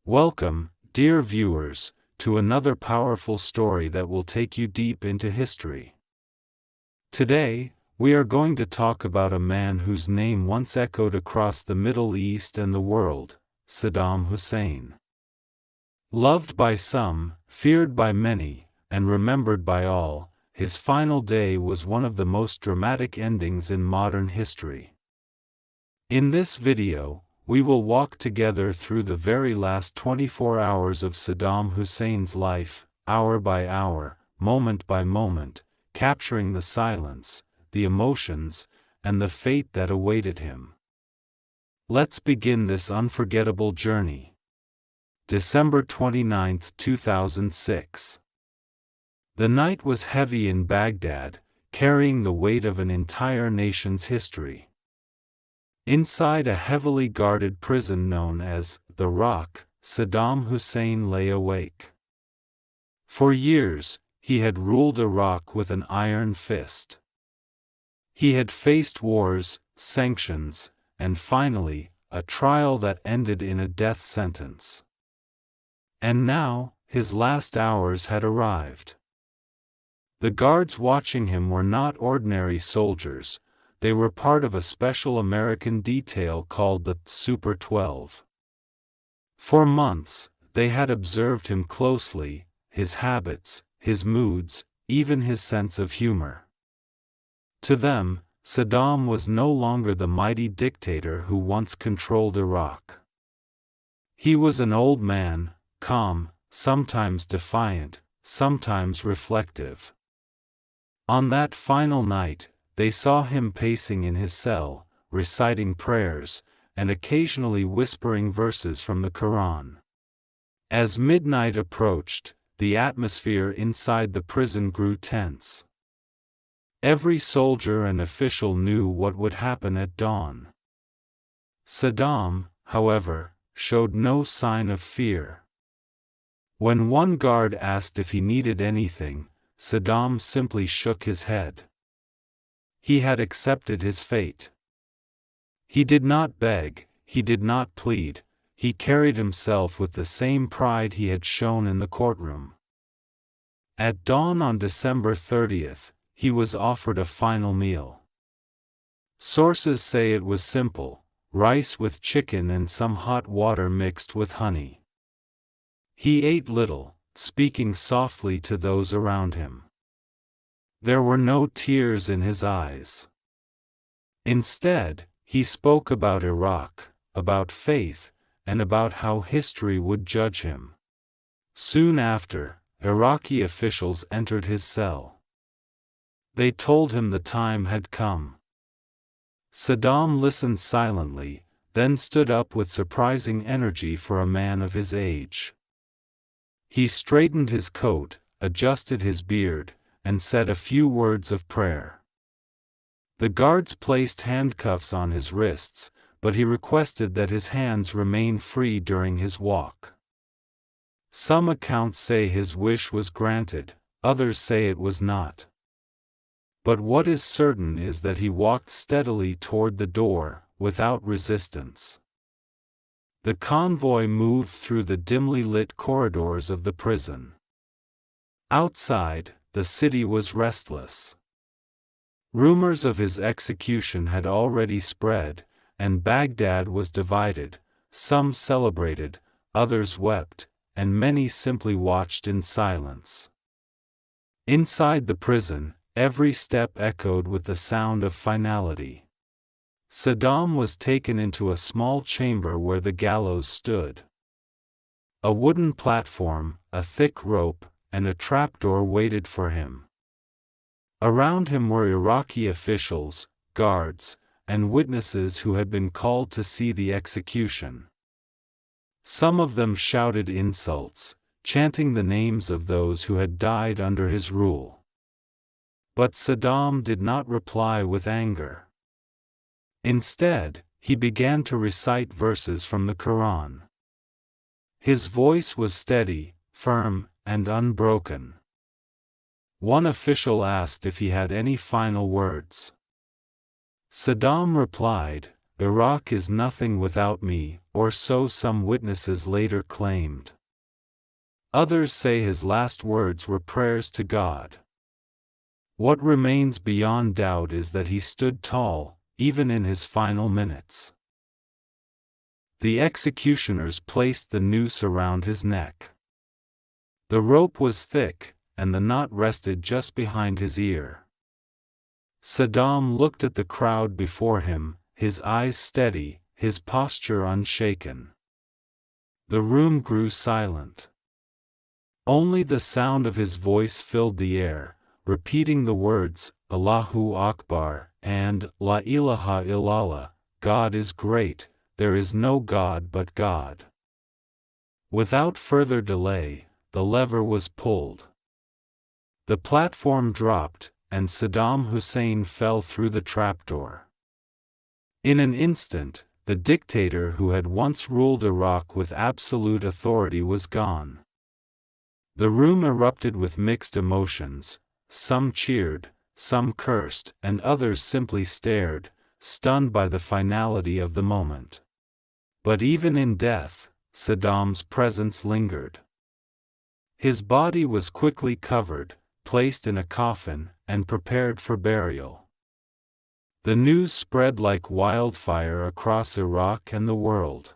Welcome, dear viewers, to another powerful story that will take you deep into history. Today, we are going to talk about a man whose name once echoed across the Middle East and the world, Saddam Hussein. Loved by some, feared by many, and remembered by all, his final day was one of the most dramatic endings in modern history. In this video, we will walk together through the very last 24 hours of Saddam Hussein's life, hour by hour, moment by moment, capturing the silence, the emotions, and the fate that awaited him. Let's begin this unforgettable journey. December 29, 2006. The night was heavy in Baghdad, carrying the weight of an entire nation's history. Inside a heavily guarded prison known as the Rock, Saddam Hussein lay awake. For years, he had ruled Iraq with an iron fist. He had faced wars, sanctions, and finally, a trial that ended in a death sentence. And now, his last hours had arrived. The guards watching him were not ordinary soldiers. They were part of a special American detail called the Super 12. For months, they had observed him closely, his habits, his moods, even his sense of humor. To them, Saddam was no longer the mighty dictator who once controlled Iraq. He was an old man, calm, sometimes defiant, sometimes reflective. On that final night, they saw him pacing in his cell, reciting prayers, and occasionally whispering verses from the Quran. As midnight approached, the atmosphere inside the prison grew tense. Every soldier and official knew what would happen at dawn. Saddam, however, showed no sign of fear. When one guard asked if he needed anything, Saddam simply shook his head. He had accepted his fate. He did not beg, he did not plead, he carried himself with the same pride he had shown in the courtroom. At dawn on December 30th, he was offered a final meal. Sources say it was simple, rice with chicken and some hot water mixed with honey. He ate little, speaking softly to those around him. There were no tears in his eyes. Instead, he spoke about Iraq, about faith, and about how history would judge him. Soon after, Iraqi officials entered his cell. They told him the time had come. Saddam listened silently, then stood up with surprising energy for a man of his age. He straightened his coat, adjusted his beard, and said a few words of prayer. The guards placed handcuffs on his wrists, but he requested that his hands remain free during his walk. Some accounts say his wish was granted, others say it was not. But what is certain is that he walked steadily toward the door, without resistance. The convoy moved through the dimly lit corridors of the prison. Outside, the city was restless. Rumors of his execution had already spread, and Baghdad was divided. Some celebrated, others wept, and many simply watched in silence. Inside the prison, every step echoed with the sound of finality. Saddam was taken into a small chamber where the gallows stood. A wooden platform, a thick rope, and a trapdoor waited for him. Around him were Iraqi officials, guards, and witnesses who had been called to see the execution. Some of them shouted insults, chanting the names of those who had died under his rule. But Saddam did not reply with anger. Instead, he began to recite verses from the Quran. His voice was steady, firm, and unbroken. One official asked if he had any final words. Saddam replied, Iraq is nothing without me, or so some witnesses later claimed. Others say his last words were prayers to God. What remains beyond doubt is that he stood tall, even in his final minutes. The executioners placed the noose around his neck. The rope was thick, and the knot rested just behind his ear. Saddam looked at the crowd before him, his eyes steady, his posture unshaken. The room grew silent. Only the sound of his voice filled the air, repeating the words, Allahu Akbar, and La ilaha illallah, God is great, there is no God but God. Without further delay, the lever was pulled. The platform dropped, and Saddam Hussein fell through the trapdoor. In an instant, the dictator who had once ruled Iraq with absolute authority was gone. The room erupted with mixed emotions. Some cheered, some cursed, and others simply stared, stunned by the finality of the moment. But even in death, Saddam's presence lingered. His body was quickly covered, placed in a coffin, and prepared for burial. The news spread like wildfire across Iraq and the world.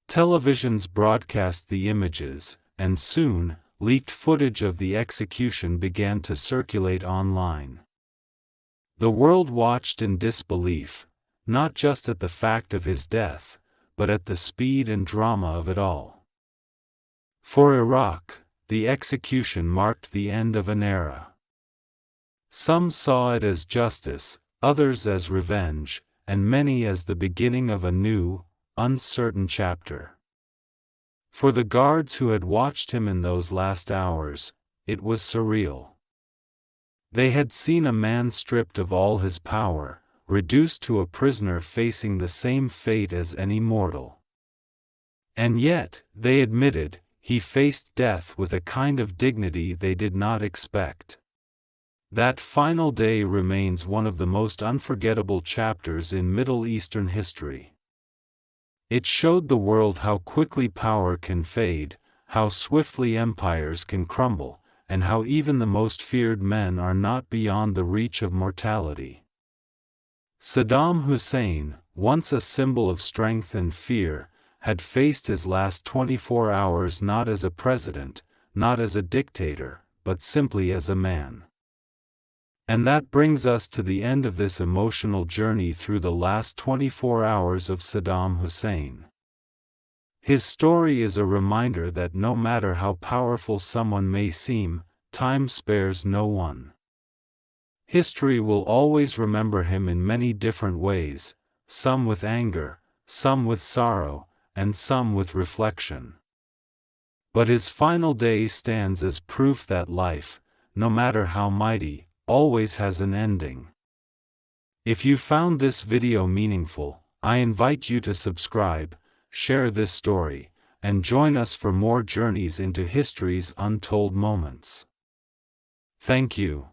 Televisions broadcast the images, and soon, leaked footage of the execution began to circulate online. The world watched in disbelief, not just at the fact of his death, but at the speed and drama of it all. For Iraq, the execution marked the end of an era. Some saw it as justice, others as revenge, and many as the beginning of a new, uncertain chapter. For the guards who had watched him in those last hours, it was surreal. They had seen a man stripped of all his power, reduced to a prisoner facing the same fate as any mortal. And yet, they admitted, he faced death with a kind of dignity they did not expect. That final day remains one of the most unforgettable chapters in Middle Eastern history. It showed the world how quickly power can fade, how swiftly empires can crumble, and how even the most feared men are not beyond the reach of mortality. Saddam Hussein, once a symbol of strength and fear, had faced his last 24 hours not as a president, not as a dictator, but simply as a man. And that brings us to the end of this emotional journey through the last 24 hours of Saddam Hussein. His story is a reminder that no matter how powerful someone may seem, time spares no one. History will always remember him in many different ways, some with anger, some with sorrow, and some with reflection. But his final day stands as proof that life, no matter how mighty, always has an ending. If you found this video meaningful, I invite you to subscribe, share this story, and join us for more journeys into history's untold moments. Thank you.